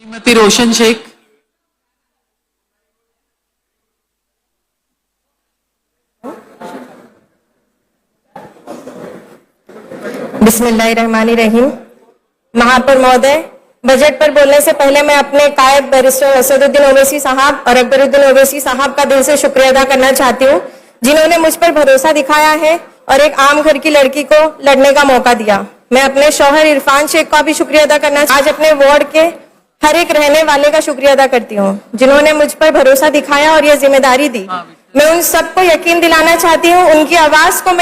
श्रीमती रोशन शेख। बिस्मिल्लाहिर्रहमानिर्रहीम। महापौर महोदय, बजट पर बोलने से पहले मैं अपने कायद बैरिस्टर असदुद्दीन ओवैसी साहब और अकबरुद्दीन ओवैसी साहब का दिल से शुक्रिया अदा करना चाहती हूँ, जिन्होंने मुझ पर भरोसा दिखाया है और एक आम घर की लड़की को लड़ने का मौका दिया। मैं अपने शौहर इरफान शेख का भी शुक्रिया अदा करना आज अपने वार्ड के हर एक रहने वाले का शुक्रिया अदा करती हूँ, जिन्होंने मुझ पर भरोसा दिखाया और यह जिम्मेदारी दी। मैं उन सबको यकीन दिलाना चाहती हूँ, उनकी आवाज को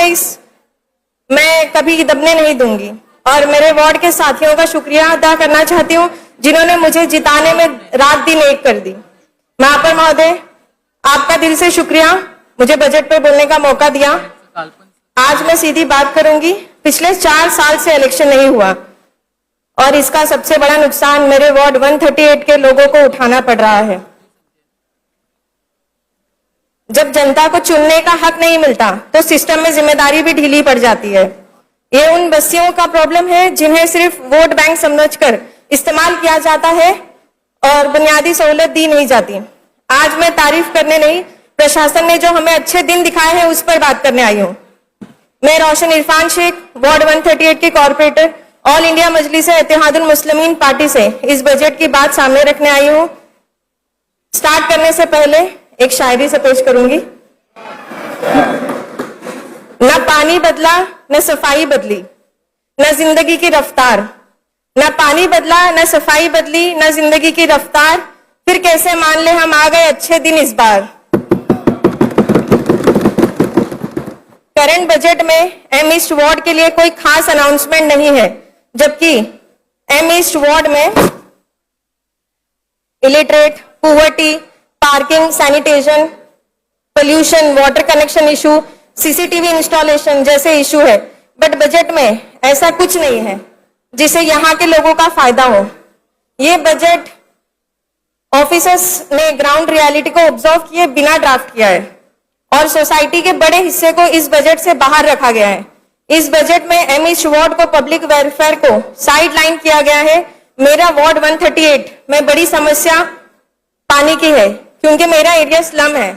मैं कभी दबने नहीं दूंगी। और मेरे वार्ड के साथियों का शुक्रिया अदा करना चाहती हूँ, जिन्होंने मुझे जिताने में रात दिन एक कर दी। महापौर महोदय, आपका दिल से शुक्रिया मुझे बजट पर बोलने का मौका दिया। आज मैं सीधी बात करूंगी। पिछले 4 साल से इलेक्शन नहीं हुआ और इसका सबसे बड़ा नुकसान मेरे वार्ड 138 के लोगों को उठाना पड़ रहा है। जब जनता को चुनने का हक नहीं मिलता तो सिस्टम में जिम्मेदारी भी ढीली पड़ जाती है। ये उन बस्तियों का प्रॉब्लम है जिन्हें सिर्फ वोट बैंक समझकर इस्तेमाल किया जाता है और बुनियादी सहूलत दी नहीं जाती। आज मैं तारीफ करने नहीं, प्रशासन ने जो हमें अच्छे दिन दिखाए हैं उस पर बात करने आई हूँ। मैं रोशन इरफान शेख, वार्ड 138 के कॉर्पोरेटर, ऑल इंडिया मजलिस इत्तेहादुल मुस्लिमीन पार्टी से इस बजट की बात सामने रखने आई हूँ। स्टार्ट करने से पहले एक शायरी से पेश करूंगी। न पानी बदला न सफाई बदली, न जिंदगी की रफ्तार। न पानी बदला न सफाई बदली, न जिंदगी की रफ्तार। फिर कैसे मान ले हम आ गए अच्छे दिन इस बार। करंट बजट में एम ईस्ट वार्ड के लिए कोई खास अनाउंसमेंट नहीं है, जबकि एम ईस्ट वार्ड में illiterate, poverty, parking, sanitation, pollution, water connection issue, CCTV installation जैसे इशू है। बट बजट में ऐसा कुछ नहीं है जिससे यहाँ के लोगों का फायदा हो। ये बजट ऑफिसर्स ने ग्राउंड रियलिटी को ऑब्जर्व किए बिना ड्राफ्ट किया है और सोसाइटी के बड़े हिस्से को इस बजट से बाहर रखा गया है। इस बजट में एम ईस्ट वार्ड को पब्लिक वेलफेयर को साइड लाइन किया गया है। मेरा वार्ड 138 में बड़ी समस्या पानी की है, क्योंकि मेरा एरिया स्लम है।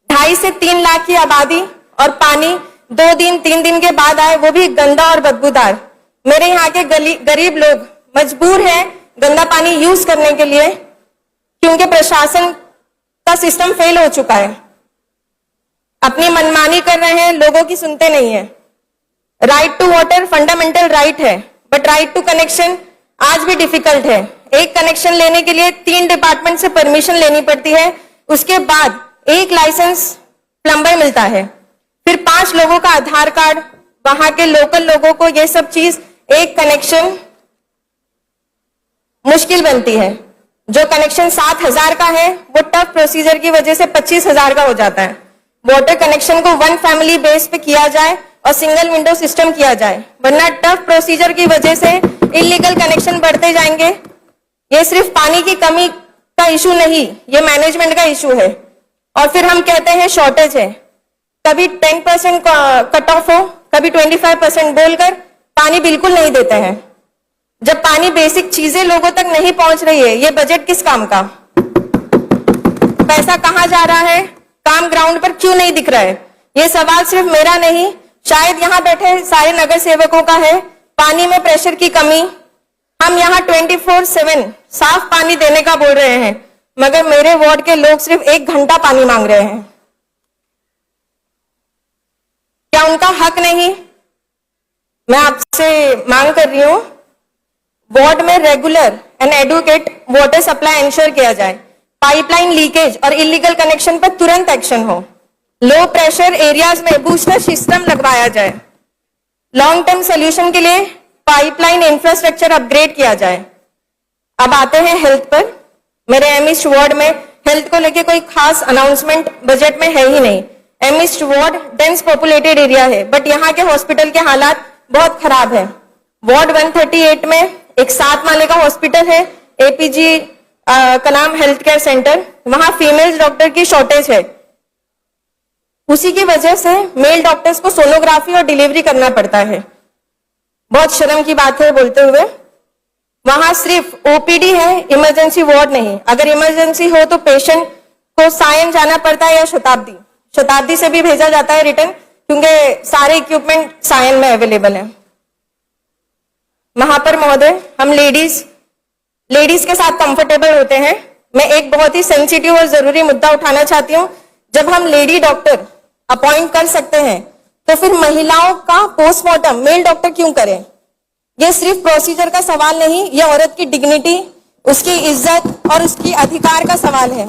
2.5 से 3 लाख की आबादी और पानी 2 दिन 3 दिन के बाद आए, वो भी गंदा और बदबूदार। मेरे यहाँ के गरीब लोग मजबूर हैं गंदा पानी यूज करने के लिए, क्योंकि प्रशासन का सिस्टम फेल हो चुका है। अपनी मनमानी कर रहे हैं, लोगों की सुनते नहीं है। Right to water fundamental right है, बट राइट टू कनेक्शन आज भी डिफिकल्ट है। एक कनेक्शन लेने के लिए 3 डिपार्टमेंट से परमिशन लेनी पड़ती है, उसके बाद एक लाइसेंस प्लम्बर मिलता है, फिर 5 लोगों का आधार कार्ड, वहां के लोकल लोगों को ये सब चीज, एक कनेक्शन मुश्किल बनती है। जो कनेक्शन 7,000 का है वो टफ प्रोसीजर की वजह से 25,000 का हो जाता है। वाटर कनेक्शन को 1 फैमिली बेस पे किया जाए और सिंगल विंडो सिस्टम किया जाए, वरना टफ प्रोसीजर की वजह से इलीगल कनेक्शन बढ़ते जाएंगे। ये सिर्फ पानी की कमी का इशू नहीं, ये मैनेजमेंट का इशू है। और फिर हम कहते हैं शॉर्टेज है, कभी 10% कट ऑफ हो, कभी 25% बोलकर पानी बिल्कुल नहीं देते हैं। जब पानी बेसिक चीजें लोगों तक नहीं पहुंच रही है, ये बजट किस काम का? पैसा कहां जा रहा है, काम ग्राउंड पर क्यों नहीं दिख रहा है? ये सवाल सिर्फ मेरा नहीं, शायद यहाँ बैठे सारे नगर सेवकों का है। पानी में प्रेशर की कमी, हम यहाँ 24/7 साफ पानी देने का बोल रहे हैं, मगर मेरे वार्ड के लोग सिर्फ 1 घंटा पानी मांग रहे हैं। क्या उनका हक नहीं? मैं आपसे मांग कर रही हूं, वार्ड में regular and adequate water supply ensure किया जाए। पाइपलाइन लीकेज और इलीगल कनेक्शन पर तुरंत एक्शन हो। लो प्रेशर एरियाज में बूस्टर सिस्टम लगवाया जाए। लॉन्ग टर्म सोल्यूशन के लिए पाइपलाइन इंफ्रास्ट्रक्चर अपग्रेड किया जाए। अब आते हैं हेल्थ पर। मेरे एम ईस्ट वार्ड में हेल्थ को लेके कोई खास अनाउंसमेंट बजट में है ही नहीं। M East ward dense populated area है, बट यहाँ के हॉस्पिटल के हालात बहुत खराब है। वार्ड 138 में एक 7 माले का हॉस्पिटल है, एपीजी कलाम हेल्थ केयर सेंटर। वहां फीमेल डॉक्टर की शॉर्टेज है, उसी की वजह से मेल डॉक्टर्स को सोनोग्राफी और डिलीवरी करना पड़ता है। बहुत शर्म की बात है बोलते हुए। वहां सिर्फ ओपीडी है, इमरजेंसी वार्ड नहीं। अगर इमरजेंसी हो तो पेशेंट को सायन जाना पड़ता है या शताब्दी से भी भेजा जाता है रिटर्न, क्योंकि सारे इक्विपमेंट सायन में अवेलेबल है। वहां पर महोदय हम लेडीज के साथ कंफर्टेबल होते हैं। मैं एक बहुत ही सेंसिटिव और जरूरी मुद्दा उठाना चाहती हूँ। जब हम लेडी डॉक्टर अपॉइंट कर सकते हैं तो फिर महिलाओं का पोस्टमार्टम मेल डॉक्टर क्यों करें? ये सिर्फ प्रोसीजर का सवाल नहीं, ये औरत की डिग्निटी, उसकी इज्जत और उसकी अधिकार का सवाल है।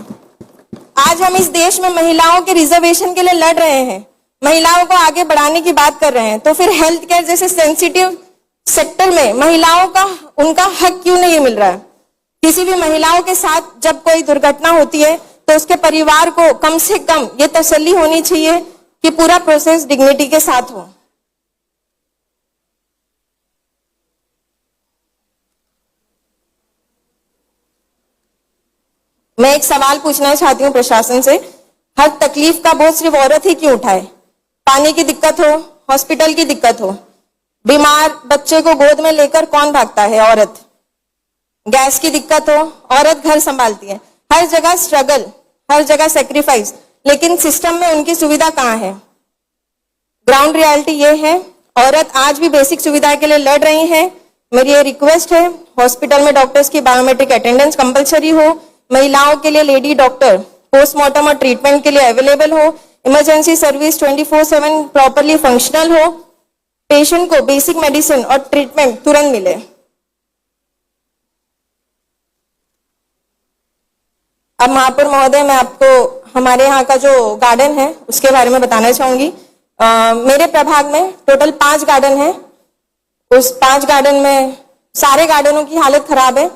आज हम इस देश में महिलाओं के रिजर्वेशन के लिए लड़ रहे हैं, महिलाओं को आगे बढ़ाने की बात कर रहे हैं, तो फिर हेल्थ केयर जैसे सेंसिटिव सेक्टर में महिलाओं का उनका हक क्यों नहीं मिल रहा है? किसी भी महिलाओं के साथ जब कोई दुर्घटना होती है तो उसके परिवार को कम से कम ये तसल्ली होनी चाहिए कि पूरा प्रोसेस डिग्निटी के साथ हो। मैं एक सवाल पूछना चाहती हूँ प्रशासन से, हर तकलीफ का बोझ सिर्फ औरत ही क्यों उठाए? पानी की दिक्कत हो, हॉस्पिटल की दिक्कत हो, बीमार बच्चे को गोद में लेकर कौन भागता है? औरत। गैस की दिक्कत हो, औरत घर संभालती है। हर जगह स्ट्रगल, हर जगह सेक्रीफाइस, लेकिन सिस्टम में उनकी सुविधा कहाँ है? ग्राउंड रियलिटी ये है, औरत आज भी बेसिक सुविधा के लिए लड़ रही है। मेरी ये रिक्वेस्ट है, हॉस्पिटल में डॉक्टर्स की बायोमेट्रिक अटेंडेंस कंपलसरी हो, महिलाओं के लिए लेडी डॉक्टर पोस्टमार्टम और ट्रीटमेंट के लिए अवेलेबल हो, इमरजेंसी सर्विस 24/7 प्रॉपरली फंक्शनल हो, पेशेंट को बेसिक मेडिसिन और ट्रीटमेंट तुरंत मिले। अब महापौर महोदय, मैं आपको हमारे यहाँ का जो गार्डन है उसके बारे में बताना चाहूंगी। मेरे प्रभाग में टोटल 5 गार्डन है। उस 5 गार्डन में सारे गार्डनों की हालत खराब है।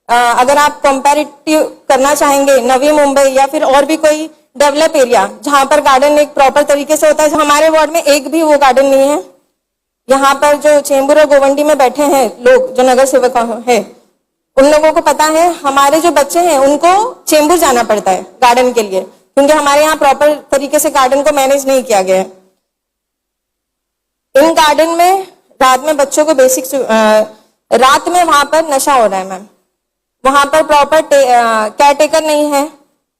अगर आप कंपैरेटिव करना चाहेंगे नवी मुंबई या फिर और भी कोई डेवलप एरिया जहां पर गार्डन एक प्रॉपर तरीके से होता है, हमारे वार्ड में एक भी वो गार्डन नहीं है। यहाँ पर जो चेंबूर और गोवंडी में बैठे हैं लोग, जो नगर सेवक है, उन लोगों को पता है हमारे जो बच्चे हैं उनको चेंबूर जाना पड़ता है गार्डन के लिए, क्योंकि हमारे यहाँ प्रॉपर तरीके से गार्डन को मैनेज नहीं किया गया है। इन गार्डन में रात में बच्चों को रात में वहां पर नशा हो रहा है मैम। वहां पर प्रॉपर केयर टेकर नहीं है,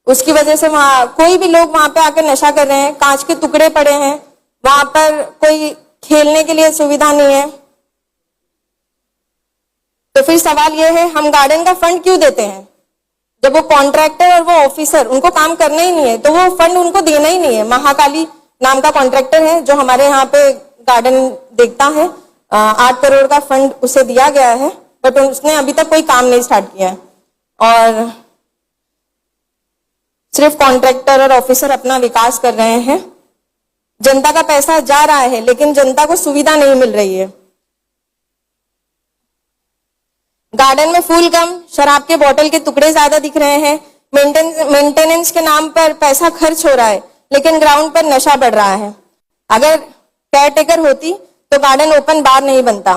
उसकी वजह से वहां कोई भी लोग वहां पे आकर नशा कर रहे हैं। कांच के टुकड़े पड़े हैं, वहां पर कोई खेलने के लिए सुविधा नहीं है। तो फिर सवाल ये है, हम गार्डन का फंड क्यों देते हैं? जब वो कॉन्ट्रैक्टर और वो ऑफिसर उनको काम करना ही नहीं है तो वो फंड उनको देना ही नहीं है। महाकाली नाम का कॉन्ट्रैक्टर है जो हमारे यहाँ पे गार्डन देखता है, 8 करोड़ का फंड उसे दिया गया है, बट उसने अभी तक कोई काम नहीं स्टार्ट किया है। और सिर्फ कॉन्ट्रैक्टर और ऑफिसर अपना विकास कर रहे हैं। जनता का पैसा जा रहा है लेकिन जनता को सुविधा नहीं मिल रही है। गार्डन में फूल कम, शराब के बोतल के टुकड़े ज्यादा दिख रहे हैं, मेंटेनेंस के नाम पर पैसा खर्च हो रहा है, लेकिन ग्राउंड पर नशा बढ़ रहा है। अगर केयर टेकर होती तो गार्डन ओपन बार नहीं बनता।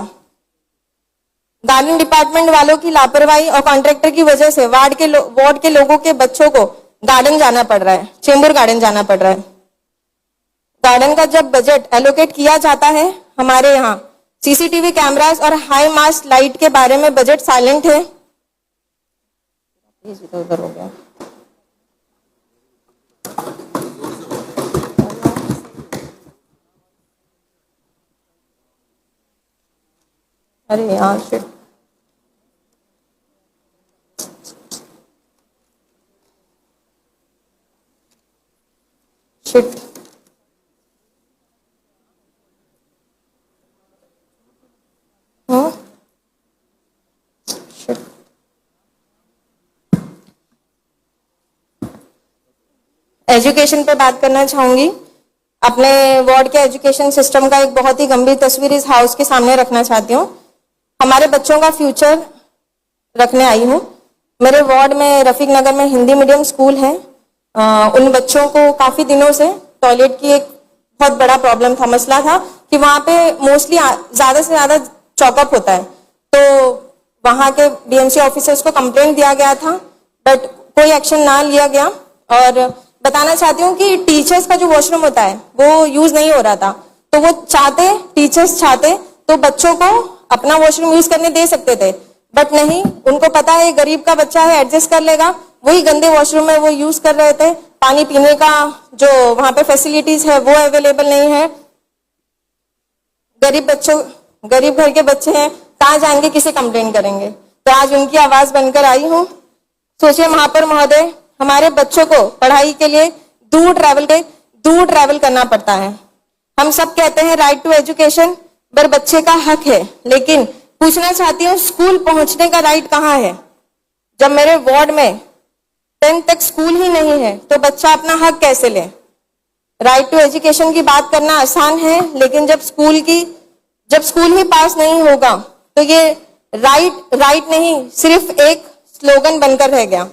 गार्डन डिपार्टमेंट वालों की लापरवाही और कॉन्ट्रैक्टर की वजह से वार्ड के लोगों के बच्चों को गार्डन जाना पड़ रहा है, चेंबूर गार्डन जाना पड़ रहा है। गार्डन का जब बजट एलोकेट किया जाता है, हमारे यहाँ सीसीटीवी कैमरास और हाई मास्ट लाइट के बारे में बजट साइलेंट है। इधर हो गया। अरे यार शिट, शिट, एजुकेशन पे बात करना चाहूंगी। अपने वार्ड के एजुकेशन सिस्टम का एक बहुत ही गंभीर तस्वीर इस हाउस के सामने रखना चाहती हूँ। हमारे बच्चों का फ्यूचर रखने आई हूँ। मेरे वार्ड में रफीक नगर में हिंदी मीडियम स्कूल है। उन बच्चों को काफी दिनों से टॉयलेट की एक बहुत बड़ा प्रॉब्लम था, मसला था कि वहां पे मोस्टली ज्यादा से ज्यादा चॉकअप होता है। तो वहां के बीएमसी ऑफिसर्स को कंप्लेंट दिया गया था, बट कोई एक्शन ना लिया गया। और बताना चाहती हूँ कि टीचर्स का जो वॉशरूम होता है वो यूज नहीं हो रहा था, तो वो टीचर्स चाहते तो बच्चों को अपना वॉशरूम यूज करने दे सकते थे। बट नहीं, उनको पता है ये गरीब का बच्चा है, एडजस्ट कर लेगा। वही गंदे वॉशरूम में वो यूज कर रहे थे, पानी पीने का जो वहां पे फैसिलिटीज है वो अवेलेबल नहीं है। गरीब घर के बच्चे हैं, कहाँ जाएंगे, किसे कंप्लेन करेंगे। तो आज उनकी आवाज बनकर आई हूँ। सोचिए महापौर महोदय, हमारे बच्चों को पढ़ाई के लिए दूर ट्रैवल करना पड़ता है। हम सब कहते हैं राइट टू एजुकेशन, पर बच्चे का हक है, लेकिन पूछना चाहती हूँ स्कूल पहुंचने का राइट कहाँ है? जब मेरे वार्ड में 10th तक स्कूल ही नहीं है तो बच्चा अपना हक कैसे ले? राइट टू एजुकेशन की बात करना आसान है, लेकिन जब स्कूल ही पास नहीं होगा तो ये राइट नहीं, सिर्फ एक स्लोगन बनकर रह गया।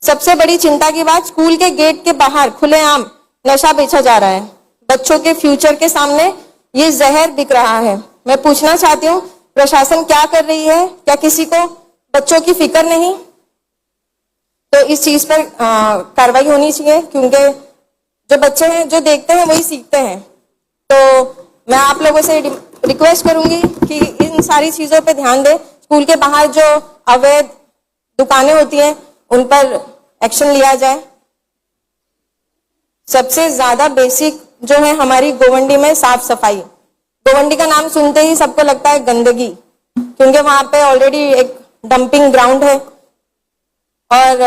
सबसे बड़ी चिंता की बात, स्कूल के गेट के बाहर खुलेआम नशा बेचा जा रहा है। बच्चों के फ्यूचर के सामने ये जहर बिक रहा है। मैं पूछना चाहती हूँ प्रशासन क्या कर रही है? क्या किसी को बच्चों की फिक्र नहीं? तो इस चीज पर कार्रवाई होनी चाहिए, क्योंकि जो बच्चे हैं जो देखते हैं वही सीखते हैं। तो मैं आप लोगों से रिक्वेस्ट करूंगी कि इन सारी चीजों पे ध्यान दें। स्कूल के बाहर जो अवैध दुकानें होती हैं उन पर एक्शन लिया जाए। सबसे ज्यादा बेसिक जो है हमारी गोवंडी में साफ सफाई। गोवंडी का नाम सुनते ही सबको लगता है गंदगी, क्योंकि वहां पे ऑलरेडी एक डंपिंग ग्राउंड है और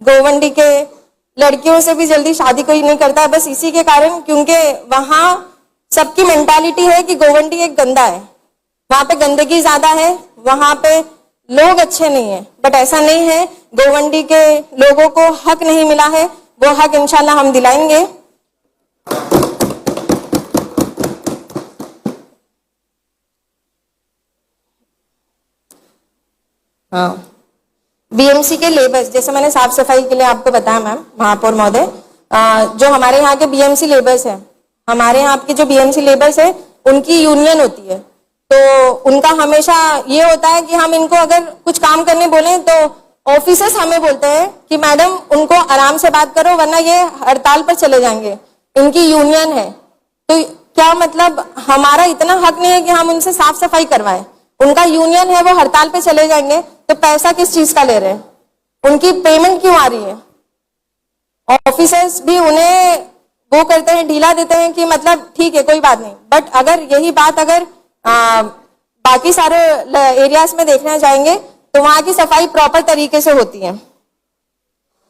गोवंडी के लड़कियों से भी जल्दी शादी कोई नहीं करता है, बस इसी के कारण, क्योंकि वहां सबकी मेंटालिटी है कि गोवंडी एक गंदा है, वहां पे गंदगी ज्यादा है, वहां पे लोग अच्छे नहीं है। बट ऐसा नहीं है, गोवंडी के लोगों को हक नहीं मिला है, वो हक इंशाल्लाह हम दिलाएंगे। हाँ, बीएमसी के लेबर्स, जैसे मैंने साफ सफाई के लिए आपको बताया मैम महापौर महोदय, जो हमारे यहाँ के बीएमसी लेबर्स हैं, हमारे यहाँ के जो बीएमसी लेबर्स है उनकी यूनियन होती है। तो उनका हमेशा ये होता है कि हम इनको अगर कुछ काम करने बोले तो ऑफिसर्स हमें बोलते हैं कि मैडम उनको आराम से बात करो वरना ये हड़ताल पर चले जाएंगे, इनकी यूनियन है। तो क्या मतलब हमारा इतना हक नहीं है कि हम उनसे साफ सफाई करवाएं? उनका यूनियन है, वो हड़ताल पे चले जाएंगे तो पैसा किस चीज का ले रहे हैं? उनकी पेमेंट क्यों आ रही है? ऑफिसर्स भी उन्हें वो करते हैं, ढीला देते हैं कि मतलब ठीक है कोई बात नहीं। बट अगर यही बात अगर बाकी सारे एरियाज में देखना जाएंगे तो वहां की सफाई प्रॉपर तरीके से होती है,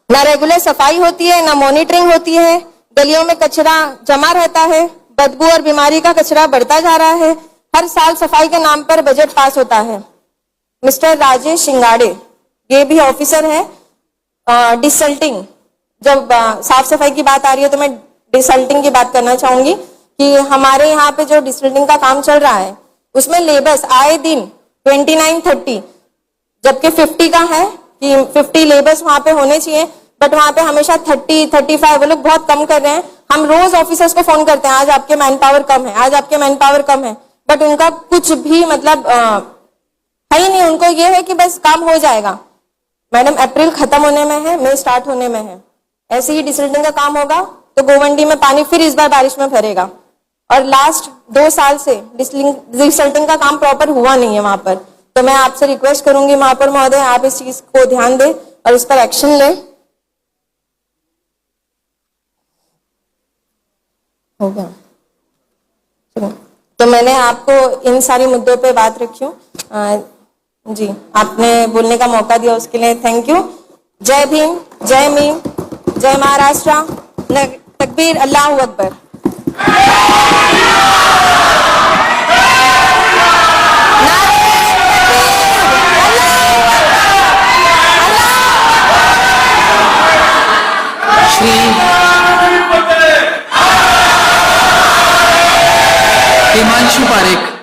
ना रेगुलर सफाई होती है, ना मॉनिटरिंग होती है, गलियों में कचरा जमा रहता है, बदबू और बीमारी का कचरा बढ़ता जा रहा है। हर साल सफाई के नाम पर बजट पास होता है। मिस्टर राजेश शिंगाड़े, ये भी ऑफिसर है डिसल्टिंग। जब साफ सफाई की बात आ रही है तो मैं डिसल्टिंग की बात करना चाहूंगी कि हमारे यहाँ पे जो डिसल्टिंग का काम चल रहा है उसमें लेबर्स आए दिन 29-30, जबकि 50 का है कि 50 लेबर्स वहां पे होने चाहिए, बट वहां पे हमेशा 30-35 वो लोग बहुत कम कर रहे हैं। हम रोज ऑफिसर्स को फोन करते हैं आज आपके मैन पावर कम है, आज आपके मैन पावर कम है, बट उनका कुछ भी मतलब है ही नहीं। उनको ये है कि बस काम हो जाएगा। मैडम अप्रैल खत्म होने में है, मई स्टार्ट होने में है, ऐसे ही डिसल्टिंग का काम होगा तो गोवंडी में पानी फिर इस बार बारिश में भरेगा। और लास्ट 2 साल से डिसल्टिंग का काम प्रॉपर हुआ नहीं है वहां पर। तो मैं आपसे रिक्वेस्ट करूंगी महापौर महोदय, आप इस चीज को ध्यान दें और इस पर एक्शन लें। हो गया, तो मैंने आपको इन सारी मुद्दों पे बात रखी हूँ। जी, आपने बोलने का मौका दिया उसके लिए थैंक यू। जय भीम, जय मीम, जय महाराष्ट्र, तकबीर, अल्लाहू अकबर। श्री हिमांशु पारेख।